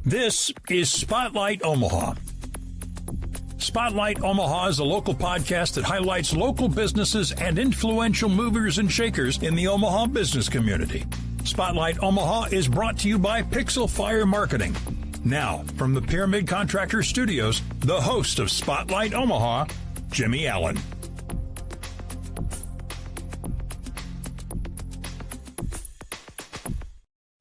This is Spotlight Omaha. Spotlight Omaha is a local podcast that highlights local businesses and influential movers and shakers in the Omaha business community. Spotlight Omaha is brought to you by Pixel Fire Marketing. Now, from the Pyramid Contractor Studios, the host of Spotlight Omaha, Jimmy Allen.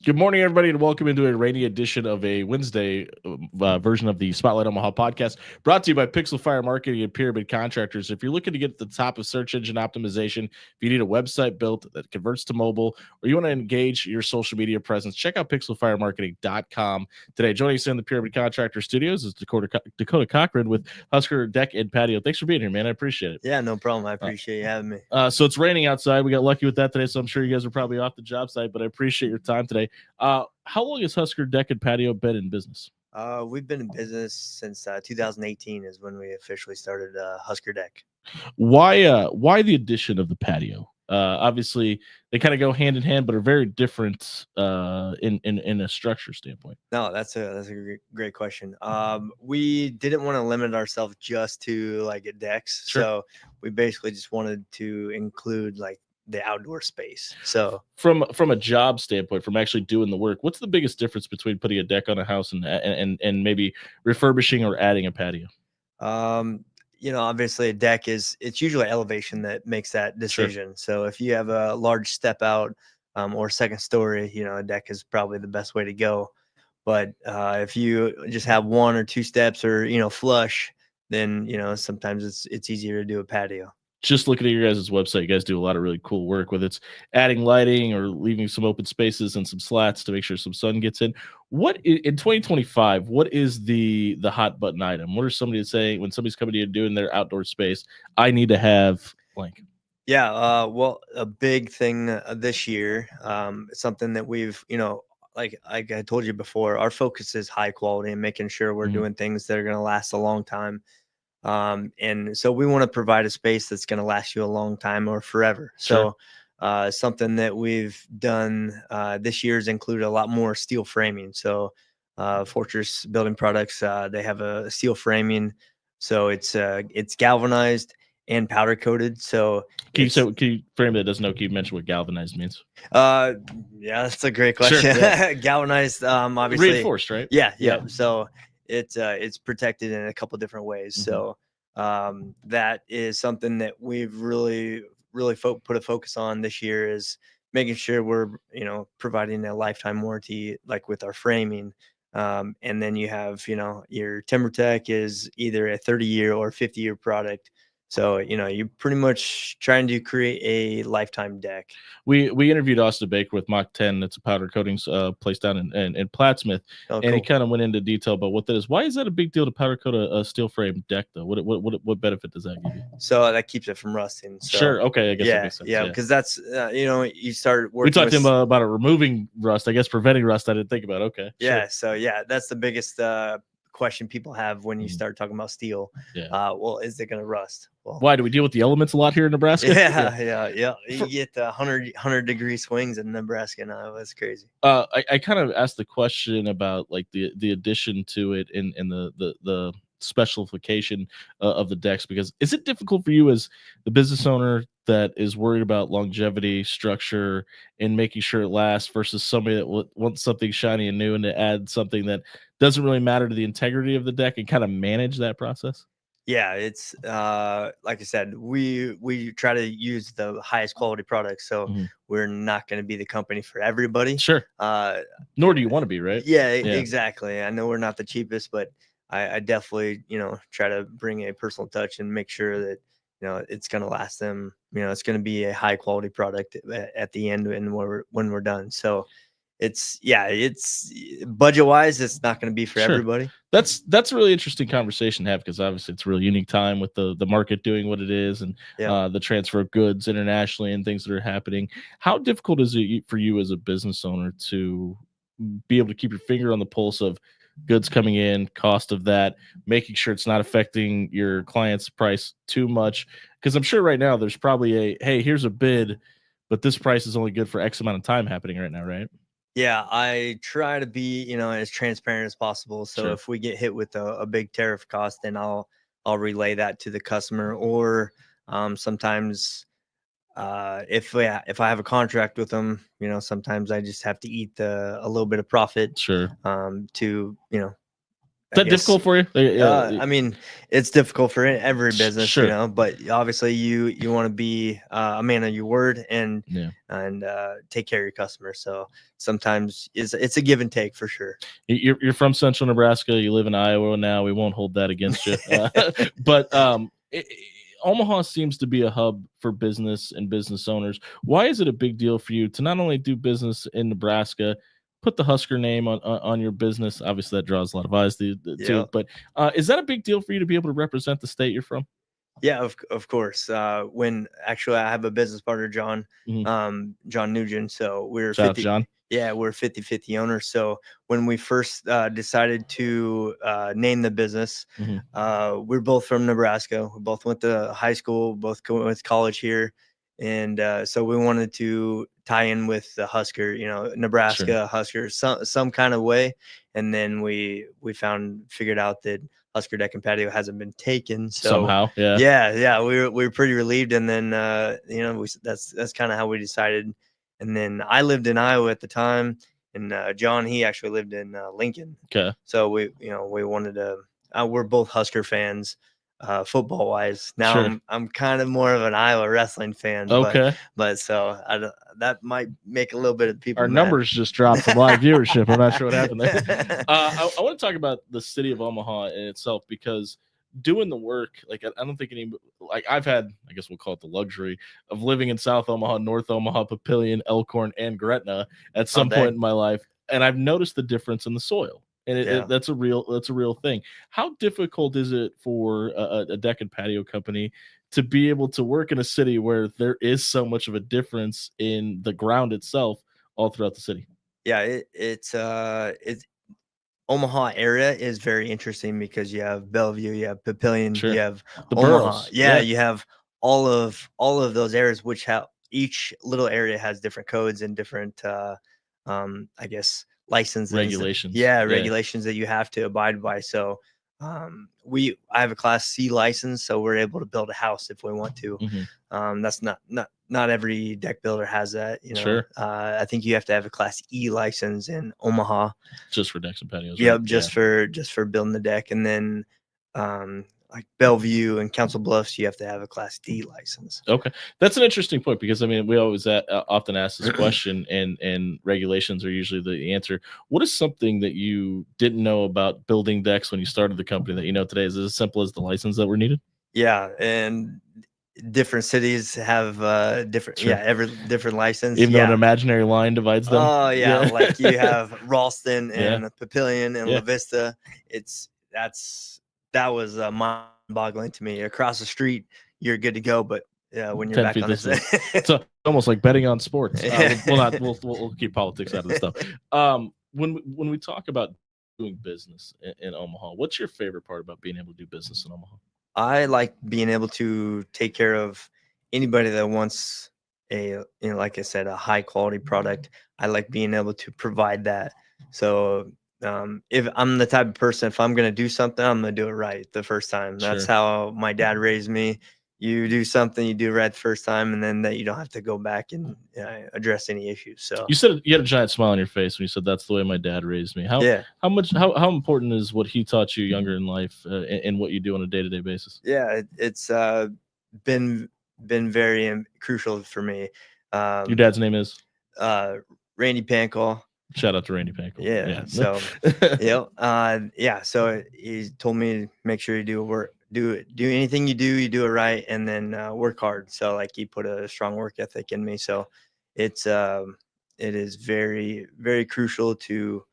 Good morning, everybody, and welcome into a rainy edition of a Wednesday version of the Spotlight Omaha podcast, brought to you by Pixel Fire Marketing and Pyramid Contractors. If you're looking to get to the top of search engine optimization, if you need a website built that converts to mobile, or you want to engage your social media presence, check out pixelfiremarketing.com today. Joining us in the Pyramid Contractor Studios is Dakota Cochrane with Husker Deck and Patio. Thanks for being here, man. I appreciate it. Yeah, no problem. I appreciate you having me. So it's raining outside. We got lucky with that today, so I'm sure you guys are probably off the job site, but I appreciate your time today. How long has Husker Deck and Patio been in business? We've been in business since 2018 is when we officially started Husker Deck. Why the addition of the patio? Obviously, they kind of go hand in hand, but are very different in a structure standpoint. No, that's a great question. We didn't want to limit ourselves just to like decks, Sure. So we basically just wanted to include like the outdoor space. So from a job standpoint, from actually doing the work, what's the biggest difference between putting a deck on a house and maybe refurbishing or adding a patio? Obviously a deck it's usually elevation that makes that decision. Sure. So if you have a large step out or second story, a deck is probably the best way to go. But if you just have one or two steps or, flush, then, sometimes it's easier to do a patio. Just looking at your guys' website, you guys do a lot of really cool work, whether it's adding lighting or leaving some open spaces and some slats to make sure some sun gets in. What in 2025, what is the hot button item? What are somebody saying when somebody's coming to you doing their outdoor space? I need to have blank. Yeah, well, a big thing this year, something that we've, like I told you before, our focus is high quality and making sure we're doing things that are going to last a long time. And so we want to provide a space that's going to last you a long time or forever. Sure. So something that we've done this year is included a lot more steel framing. So Fortress Building Products, they have a steel framing. So it's galvanized and powder coated. So can you frame that doesn't know? Can you mention what galvanized means? Yeah, that's a great question. Sure, yeah. Galvanized, obviously reinforced, right? Yeah. So it's protected in a couple different ways. So that is something that we've really put a focus on this year, is making sure we're providing a lifetime warranty, like with our framing. And then you have your TimberTech is either a 30-year or 50-year product. So, you're pretty much trying to create a lifetime deck. We interviewed Austin Baker with Mach 10. It's a powder coatings place down in Plattsmouth. Oh, and cool. he kind of went into detail about what that is. Why is that a big deal to powder coat a steel frame deck, though? What benefit does that give you? So that keeps it from rusting. So, sure. Okay. I guess that makes sense. Yeah. Because that's, you start working. We talked to him about removing rust. I guess preventing rust. I didn't think about. Okay. Yeah. Sure. So, that's the biggest question people have when you start talking about steel. Yeah. Well, is it going to rust? Well, why do we deal with the elements a lot here in Nebraska? Yeah. You get 100-degree swings in Nebraska now. That's crazy. I kind of asked the question about like the addition to it in the specialification of the decks, because is it difficult for you as the business owner that is worried about longevity, structure, and making sure it lasts versus somebody that wants something shiny and new and to add something that doesn't really matter to the integrity of the deck and kind of manage that process? Yeah, it's like I said, we try to use the highest quality products, so we're not going to be the company for everybody. Sure. Nor do you want to be, right? Yeah, exactly. I know we're not the cheapest, but I definitely try to bring a personal touch and make sure that it's going to last them. It's going to be a high quality product at the end and when we're done. So it's budget wise, it's not going to be for everybody. That's a really interesting conversation to have, because obviously it's a really unique time with the market doing what it is, and the transfer of goods internationally and things that are happening. How difficult is it for you as a business owner to be able to keep your finger on the pulse of goods coming in, cost of that, making sure it's not affecting your client's price too much? Because I'm sure right now there's probably hey, here's a bid, but this price is only good for X amount of time happening right now, right? Yeah, I try to be, as transparent as possible. So Sure. if we get hit with a big tariff cost, then I'll relay that to the customer. Or sometimes if I have a contract with them, sometimes I just have to eat a little bit of profit Sure. to, Is that difficult for you? I mean, it's difficult for every business, Sure. but obviously you want to be a man of your word and Yeah. take care of your customers. So sometimes it's a give and take for sure. You're from Central Nebraska. You live in Iowa now. We won't hold that against you. But Omaha seems to be a hub for business and business owners. Why is it a big deal for you to not only do business in Nebraska, put the Husker name on your business? Obviously, that draws a lot of eyes too. Yeah. But is that a big deal for you to be able to represent the state you're from? Yeah, of course. When actually I have a business partner, John, Mhm. John Nugent. So we're Shout out to 50. John. Yeah, we're 50-50 owners. So when we first decided to name the business, Mhm. we're both from Nebraska. We both went to high school, both went to college here, and so we wanted to tie in with the Husker, Nebraska Sure. Husker, some kind of way. And then we figured out that Husker Deck and Patio hasn't been taken. So Somehow, yeah. yeah, we were pretty relieved. And then that's kind of how we decided. And then I lived in Iowa at the time, and John, he actually lived in Lincoln. Okay. So we wanted to. We're both Husker fans, football wise. Now Sure. I'm kind of more of an Iowa wrestling fan. Okay. But so that might make a little bit of people. Our mad. numbers just dropped from live viewership. I'm not sure what happened there. I want to talk about the city of Omaha in itself, because doing the work, like I don't think I've had, I guess we'll call it the luxury of living in South Omaha, North Omaha, Papillion, Elkhorn, and Gretna at some point in my life, and I've noticed the difference in the soil. And that's a real thing. How difficult is it for a deck and patio company to be able to work in a city where there is so much of a difference in the ground itself all throughout the city? Yeah, it's Omaha area is very interesting because you have Bellevue, you have Papillion, Sure. you have The Omaha. boroughs. Yeah, you have all of those areas, which have each little area has different codes and different I guess licenses. Regulations. Yeah, Yeah. regulations that you have to abide by. So I have a class C license, so we're able to build a house if we want to. Mhm. That's not every deck builder has that. Sure. I think you have to have a class E license in Omaha. Just for decks and patios. Yep, Right? just for building the deck. And then like Bellevue and Council Bluffs, you have to have a class D license. Okay, that's an interesting point, because I mean we always often ask this question, and regulations are usually the answer. What is something that you didn't know about building decks when you started the company that you know today? Is it as simple as the license that were needed? Yeah, and different cities have different Sure. every different license. Even though an imaginary line divides them. Oh yeah, like you have Ralston Yeah. and Papillion and Yeah. La Vista. That was mind-boggling to me. Across the street, you're good to go, but when you're 10 back feet on this the way. It's almost like betting on sports. Yeah. We'll keep politics out of the stuff. When we talk about doing business in Omaha, what's your favorite part about being able to do business in Omaha? I like being able to take care of anybody that wants like I said, a high quality product. I like being able to provide that. So if I'm the type of person, if I'm going to do something, I'm going to do it right the first time. That's Sure. how my dad raised me. You do something, you do it right the first time, and then that you don't have to go back and address any issues. So You said you had a giant smile on your face when you said that's the way my dad raised me. How important is what he taught you younger in life in what you do on a day-to-day basis? Yeah, it's been very crucial for me. Your dad's name is? Randy Pancall. Shout out to Randy Pancall. Yeah. So So he told me to make sure you do anything you do it right, and then work hard. So like he put a strong work ethic in me. So it is very, very crucial to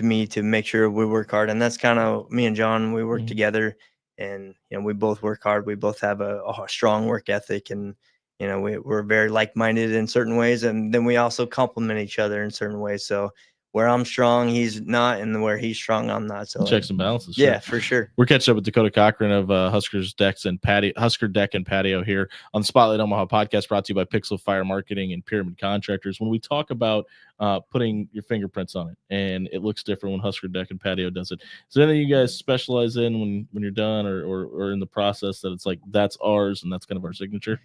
me to make sure we work hard. And that's kind of me and John, we work together, and we both work hard. We both have a strong work ethic, and we're very like-minded in certain ways, and then we also complement each other in certain ways. So where I'm strong, he's not, and where he's strong, I'm not. So checks and balances. Yeah, sure. for sure. We're catching up with Dakota Cochrane of Husker Deck and Patio here on the Spotlight Omaha podcast, brought to you by Pixel Fire Marketing and Pyramid Contractors. When we talk about putting your fingerprints on it, and it looks different when Husker Deck and Patio does it, is there anything you guys specialize in when you're done or in the process that it's like that's ours and that's kind of our signature?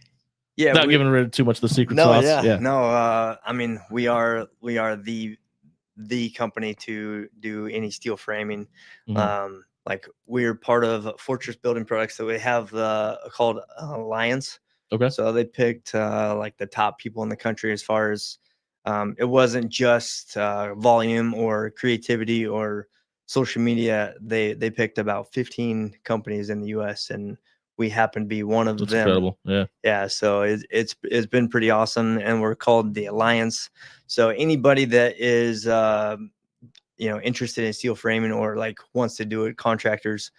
Yeah, Without giving rid of too much of the secret no, sauce. yeah, no. I mean, we are the company to do any steel framing. Like we're part of Fortress Building Products, so we have called Alliance. Okay. So they picked like the top people in the country as far as it wasn't just volume or creativity or social media. They picked about 15 companies in the U.S. and we happen to be one of That's them. incredible. Yeah. Yeah. So it's been pretty awesome, and we're called the Alliance. So anybody that is interested in steel framing or like wants to do it, contractors,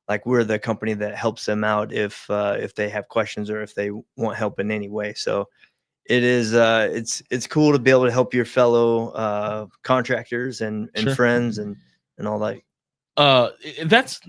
like we're the company that helps them out if they have questions or if they want help in any way. So it is it's cool to be able to help your fellow contractors and Sure. friends and all that. That's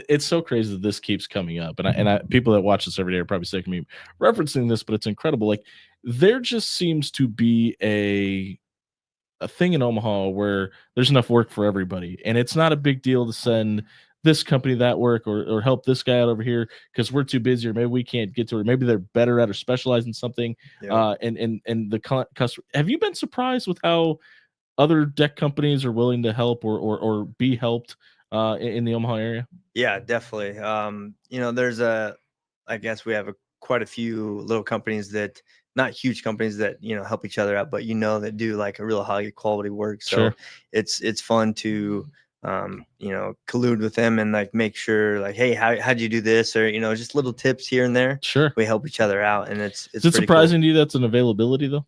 it's so crazy that this keeps coming up, and I people that watch this every day are probably sick of me referencing this, but it's incredible. Like there just seems to be a thing in Omaha where there's enough work for everybody, and it's not a big deal to send this company that work or help this guy out over here because we're too busy or maybe we can't get to it. Or maybe they're better at or specialize in something. Yeah. And the customer. Have you been surprised with how other deck companies are willing to help or be helped in the Omaha area? Yeah, definitely. There's I guess we have quite a few little companies that, not huge companies that, help each other out, but, that do like a real high quality work. So Sure. it's fun to, collude with them and like make sure like, hey, how'd you do this? Or, just little tips here and there. Sure. We help each other out, and it's Is it pretty surprising to you that's an availability though?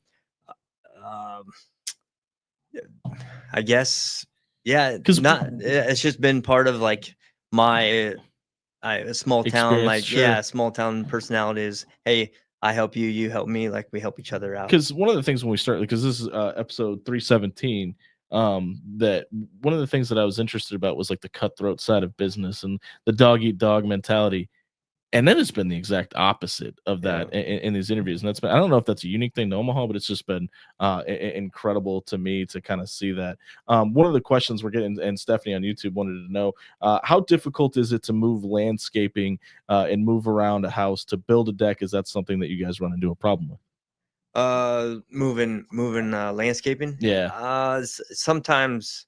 I guess, yeah, it's just been part of like my a small town, like sure. small town personality is, hey, I help you, you help me, like we help each other out. Because one of the things when we start, because this is episode 317, that one of the things that I was interested about was like the cutthroat side of business and the dog eat dog mentality. And then it's been the exact opposite of that in these interviews. And that's been, I don't know if that's a unique thing to Omaha, but it's just been incredible to me to kind of see that. One of the questions we're getting, and Stephanie on YouTube wanted to know, how difficult is it to move landscaping and move around a house to build a deck? Is that something that you guys run into a problem with? Moving landscaping. Yeah. Sometimes,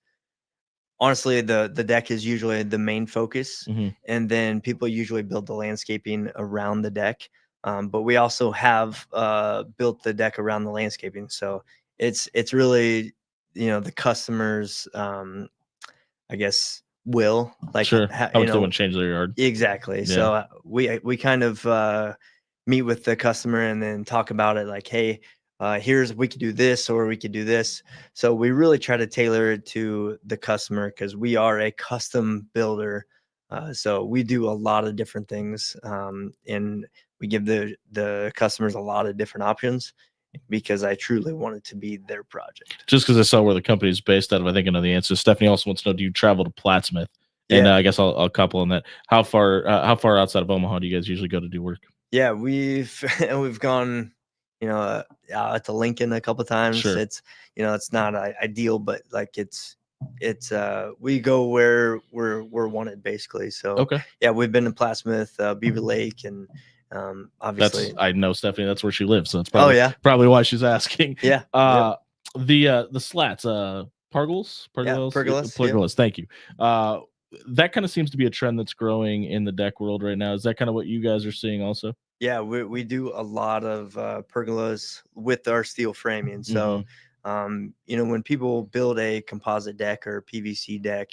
honestly, the deck is usually the main focus, and then people usually build the landscaping around the deck. But we also have built the deck around the landscaping, so it's really the customers, I guess, will like Sure. How much they want to change their yard. Exactly. Yeah. So we kind of meet with the customer and then talk about it like, hey, we could do this or we could do this. So we really try to tailor it to the customer because we are a custom builder. So we do a lot of different things, and we give the customers a lot of different options because I truly want it to be their project. Just because I saw where the company is based out of, I think I know the answer. Stephanie also wants to know, do you travel to Plattsmouth? And I guess I'll couple on that. How far outside of Omaha do you guys usually go to do work? Yeah, we've gone, out to Lincoln a couple of times. Sure. It's, it's not ideal, but like it's we go where we're wanted basically. So okay. Yeah, we've been to Plattsmouth, Beaver Lake, and obviously I know Stephanie, that's where she lives, so that's probably probably why she's asking. Yeah. The slats, pergolas. Pergolas. Thank you. That kind of seems to be a trend that's growing in the deck world right now. Is that kind of what you guys are seeing also? Yeah, we do a lot of pergolas with our steel framing. So, when people build a composite deck or PVC deck,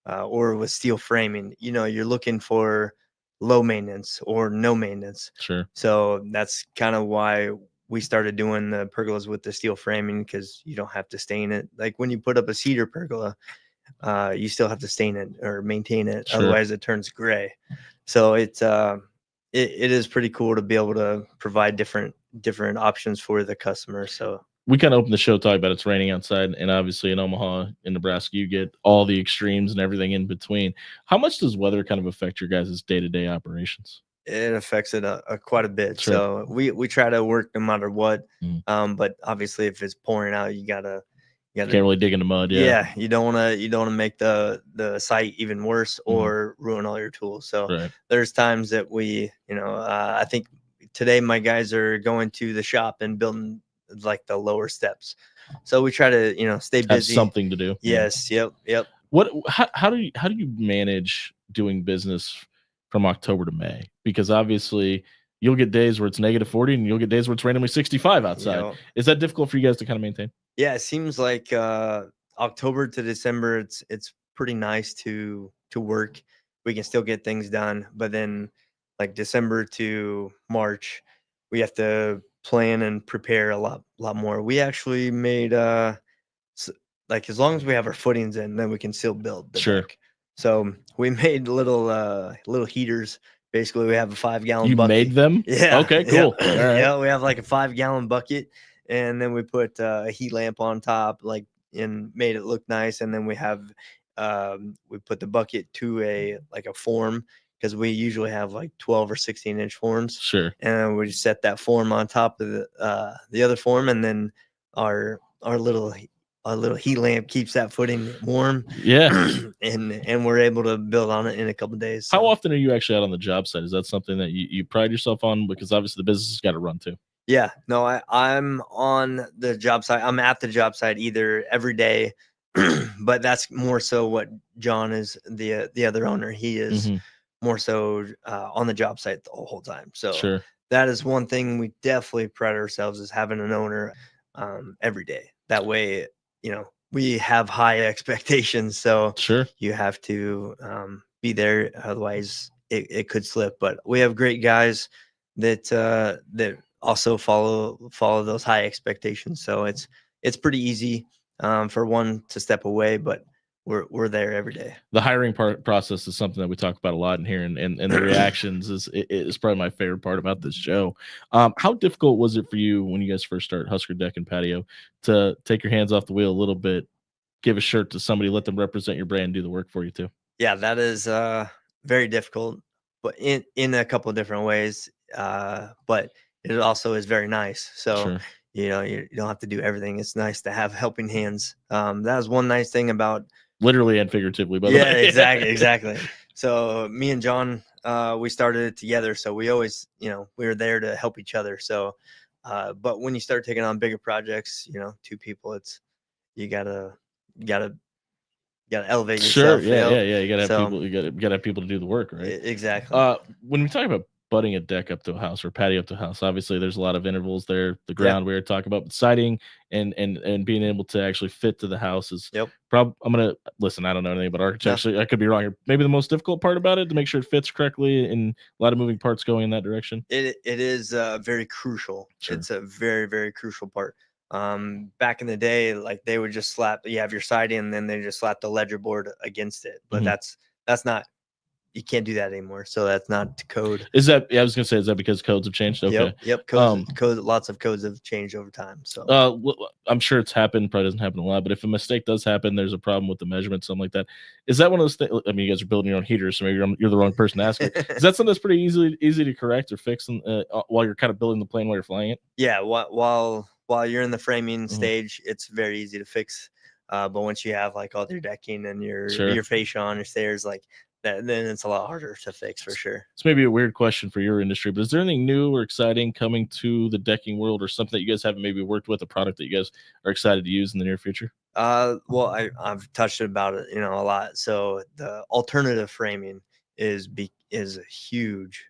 or with steel framing, you're looking for low maintenance or no maintenance. Sure. So that's kind of why we started doing the pergolas with the steel framing, because you don't have to stain it. Like when you put up a cedar pergola, you still have to stain it or maintain it. Sure. Otherwise it turns gray. So it is pretty cool to be able to provide different options for the customer. So we kind of opened the show talking about it's raining outside, and obviously in Omaha, in Nebraska, you get all the extremes and everything in between. How much does weather kind of affect your guys' day-to-day operations? It affects it quite a bit. Sure. So we try to work no matter what. Mm. But obviously, if it's pouring out, you gotta Can't really dig in the mud. yeah, you don't wanna make the site even worse or ruin all your tools. So Right. there's times that we, I think today my guys are going to the shop and building like the lower steps. So we try to, stay Have busy. something to do. Yes. Yep. How do you manage doing business from October to May? Because obviously you'll get days where it's -40 and you'll get days where it's randomly 65 outside. Yep. Is that difficult for you guys to kind of maintain? Yeah, it seems like October to December, it's pretty nice to work. We can still get things done, but then like December to March, we have to plan and prepare a lot more. We actually made like as long as we have our footings in, then we can still build the Sure. deck. So we made little heaters. Basically, we have a 5-gallon You bucket. made them? Yeah. Okay, cool. Yeah. All right. Yeah, we have like a 5-gallon bucket, and then we put a heat lamp on top, like, and made it look nice. And then we have we put the bucket to a form, because we usually have like 12 or 16-inch forms. Sure. And we just set that form on top of the other form, and then our little heat lamp keeps that footing warm. Yeah. and we're able to build on it in a couple of days. How often are you actually out on the job site? Is that something that you pride yourself on? Because obviously the business has got to run too. Yeah, no, I'm on the job site. I'm at the job site either every day, but that's more so what John is, the other owner. He is more so on the job site the whole time. So Sure. that is one thing we definitely pride ourselves, is having an owner every day. That way, we have high expectations. So Sure. you have to be there. Otherwise it could slip. But we have great guys that also follow those high expectations. So it's pretty easy for one to step away, but we're there every day. The hiring process is something that we talk about a lot in here, and the reactions is probably my favorite part about this show. How difficult was it for you when you guys first started Husker Deck and Patio to take your hands off the wheel a little bit, give a shirt to somebody, let them represent your brand, do the work for you too? Yeah, that is very difficult, but in a couple of different ways. But it also is very nice. So Sure. you don't have to do everything. It's nice to have helping hands. That was one nice thing about, literally and figuratively, by the way. Exactly. So me and John, we started it together. So we always, we were there to help each other. So, but when you start taking on bigger projects, 2 people, you gotta elevate Sure. yourself. Yeah. You gotta have people. You gotta have people to do the work, right? Exactly. When we talk about butting a deck up to a house or patio up to a house, obviously there's a lot of intervals there. The ground we were talking about, but siding and being able to actually fit to the house is I'm gonna listen. I don't know anything about architecture. No. I could be wrong here. Maybe the most difficult part about it to make sure it fits correctly, and a lot of moving parts going in that direction. It is very crucial. Sure. It's a very, very crucial part. Back in the day, like, they would just you have your siding, and then they just slap the ledger board against it. But that's not, you can't do that anymore. So that's not code. Is that? Yeah, I was gonna say, is that because codes have changed? Okay. Yep. Codes. Lots of codes have changed over time. So I'm sure it's happened. Probably doesn't happen a lot, but if a mistake does happen, there's a problem with the measurement, something like that. Is that one of those things? I mean, you guys are building your own heaters, so maybe you're the wrong person to ask. Is that something that's pretty easy to correct or fix while you're kind of building the plane while you're flying it? Yeah. While you're in the framing stage, it's very easy to fix. But once you have like all your decking and your fascia on your stairs, like that, then it's a lot harder to fix for sure. It's maybe a weird question for your industry, but is there anything new or exciting coming to the decking world, or something that you guys haven't maybe worked with, a product that you guys are excited to use in the near future? Well, I've touched about it, a lot. So the alternative framing is huge.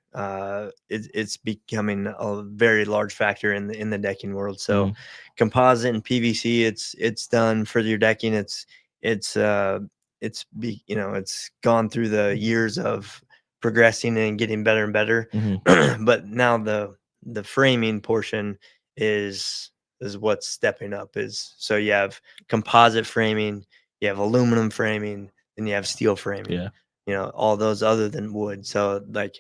It's becoming a very large factor in the decking world. So composite and PVC, it's done for your decking. It's gone through the years of progressing and getting better and better. But now the framing portion is what's stepping up. So you have composite framing, you have aluminum framing, and you have steel framing. All those other than wood. So like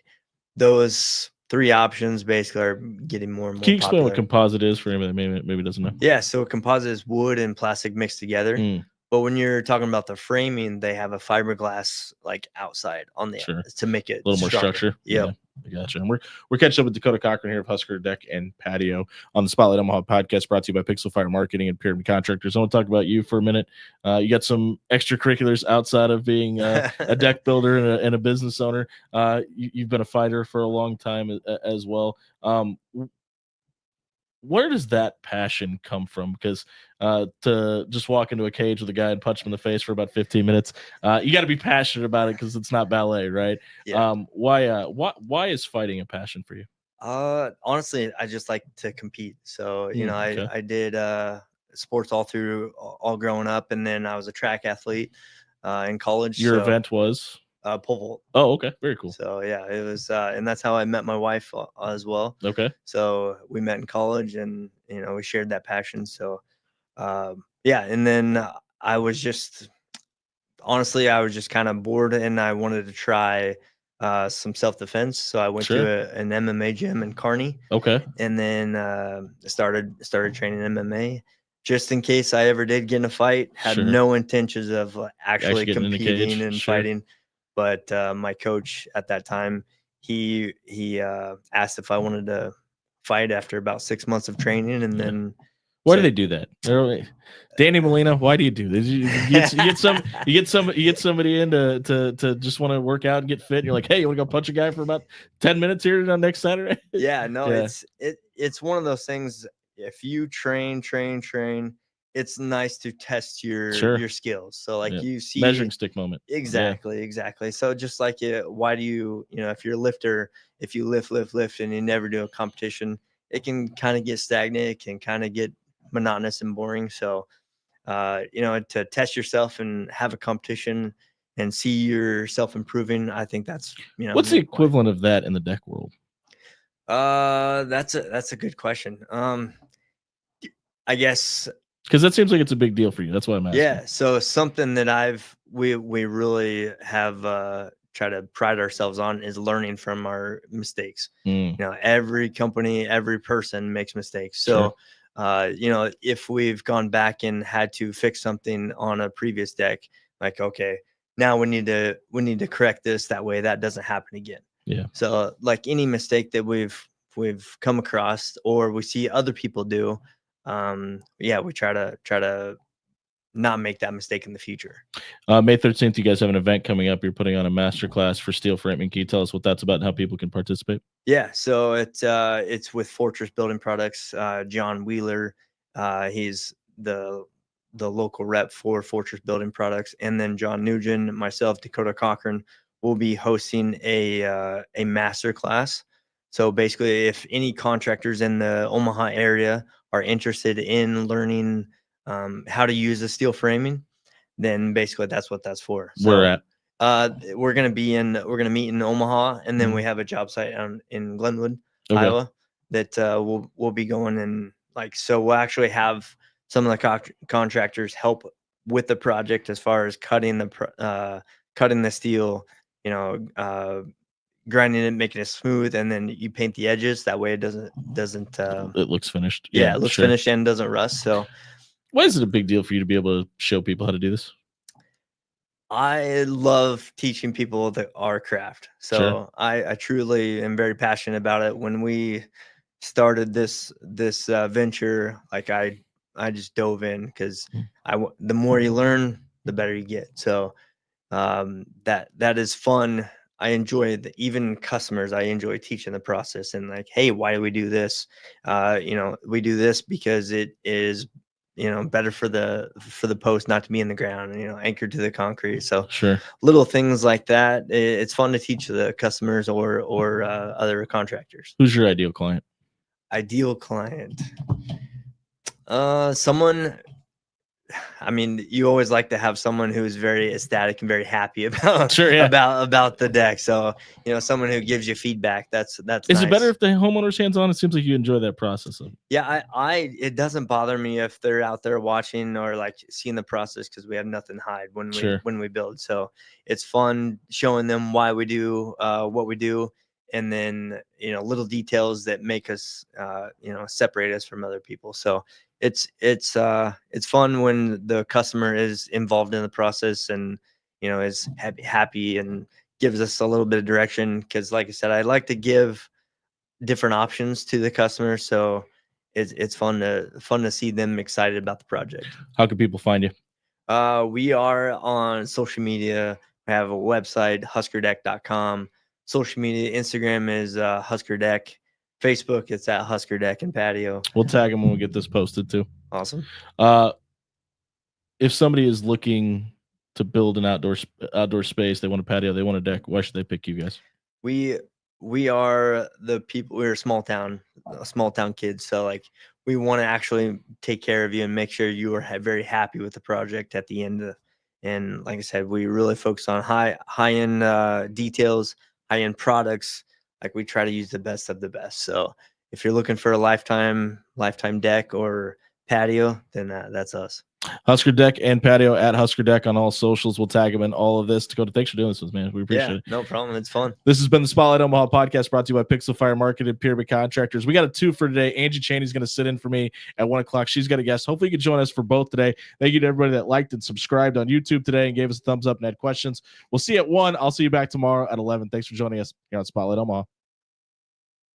those three options basically are getting more and more Can you explain popular. what composite is for anybody that maybe doesn't know? Yeah, so composite is wood and plastic mixed together. Mm, But when you're talking about the framing, they have a fiberglass like outside on the sure. to make it A little more stronger. structure. Yep. Yeah, I gotcha. And we're catching up with Dakota Cochrane here of Husker Deck and Patio on the Spotlight Omaha podcast, brought to you by Pixel Fire Marketing and Pyramid Contractors. I want to talk about you for a minute. You got some extracurriculars outside of being a deck builder and a business owner. You've been a fighter for a long time as well. Where does that passion come from? Because to just walk into a cage with a guy and punch him in the face for about 15 minutes, you got to be passionate about it because it's not ballet, right? Yeah. Why is fighting a passion for you? Honestly, I just like to compete. So, Okay. I did sports all growing up, and then I was a track athlete in college. Your So, event was? pole vault. Oh, okay. Very cool. So yeah, it was, and that's how I met my wife as well. Okay. So we met in college, and we shared that passion. So yeah, and then I was just honestly, I was just kind of bored, and I wanted to try some self defense. So I went Sure. to an MMA gym in Kearney, Okay. and then started training MMA. Just in case I ever did get in a fight, had Sure. no intentions of actually getting in the competing cage. and Sure. fighting. But my coach at that time, he asked if I wanted to fight after about 6 months of training, and Yeah. then Why do they do that? Danny Molina, why do you do this? You get somebody in to just want to work out and get fit. And you're like, hey, you want to go punch a guy for about 10 minutes here on next Saturday? Yeah, no, Yeah. it's one of those things. If you train, it's nice to test Sure. your skills. So like Yeah. you see Measuring stick moment. exactly. So just like why do you if you're a lifter, if you lift and you never do a competition, it can kind of get stagnant. It can kind of get monotonous and boring. So to test yourself and have a competition and see yourself improving, I think that's What's the equivalent of that in the deck world? That's a good question. I guess Because that seems like it's a big deal for you. That's why I'm asking. yeah. So something that we really have try to pride ourselves on is learning from our mistakes. Every company, every person makes mistakes. So if we've gone back and had to fix something on a previous deck, like okay, now we need to correct this, that way that doesn't happen again. Yeah. So like any mistake that we've come across or we see other people do, we try to not make that mistake in the future. May 13th, you guys have an event coming up. You're putting on a masterclass for steel framing. Can you tell us what that's about and how people can participate? Yeah, so it's with Fortress Building Products. John Wheeler, he's the local rep for Fortress Building Products, and then John Nugent, myself, Dakota Cochrane, will be hosting a master class. So basically, if any contractors in the Omaha area are interested in learning how to use the steel framing, then basically that's what that's for. So, Where at? we're gonna meet in Omaha, and then we have a job site in Glenwood, Iowa, that we'll be going in. So we'll actually have some of the contractors help with the project as far as cutting the steel, grinding it, making it smooth, and then you paint the edges. That way it doesn't. It looks finished. Yeah, it looks finished and doesn't rust. So why is it a big deal for you to be able to show people how to do this? I love teaching people our craft. So I truly am very passionate about it. When we started this venture, like I just dove in because the more you learn, the better you get. So that is fun. I enjoy even customers. I enjoy teaching the process and like, hey, why do we do this? We do this because it is better for the post not to be in the ground, anchored to the concrete. So little things like that. It's fun to teach the customers or other contractors. Who's your ideal client? Ideal client? Someone. I mean, you always like to have someone who's very ecstatic and very happy about about the deck. So, someone who gives you feedback. That's Is nice. it better if the homeowner's hands on? It seems like you enjoy that process of it. Yeah, it doesn't bother me if they're out there watching or like seeing the process because we have nothing to hide when we build. So it's fun showing them why we do what we do. and then little details that make us separate us from other people. So it's fun when the customer is involved in the process and is happy and gives us a little bit of direction, because like I said, I like to give different options to the customer, so it's fun to see them excited about the project. How can people find you? We are on social media. We have a website, huskerdeck.com. Social media, Instagram is Husker Deck. Facebook, it's at Husker Deck and Patio. We'll tag them when we get this posted too. Awesome. If somebody is looking to build an outdoor space, they want a patio, they want a deck, why should they pick you guys? We are the people. We're a small town kids. So like, we want to actually take care of you and make sure you are very happy with the project at the end. And like I said, we really focus on high end details, high end products. Like, we try to use the best of the best. So if you're looking for a lifetime deck or patio, then that's us. Husker Deck and Patio at Husker Deck on all socials. We'll tag them in all of this. Dakota, thanks for doing this with us, man. We appreciate it. No problem. It's fun. This has been the Spotlight Omaha podcast, brought to you by Pixel Fire Market and Pyramid Contractors. We got a 2 for today. Angie Cheney's going to sit in for me at 1 o'clock. She's got a guest. Hopefully you can join us for both today. Thank you to everybody that liked and subscribed on YouTube today and gave us a thumbs up and had questions. We'll see you at 1. I'll see you back tomorrow at 11. Thanks for joining us here on Spotlight Omaha.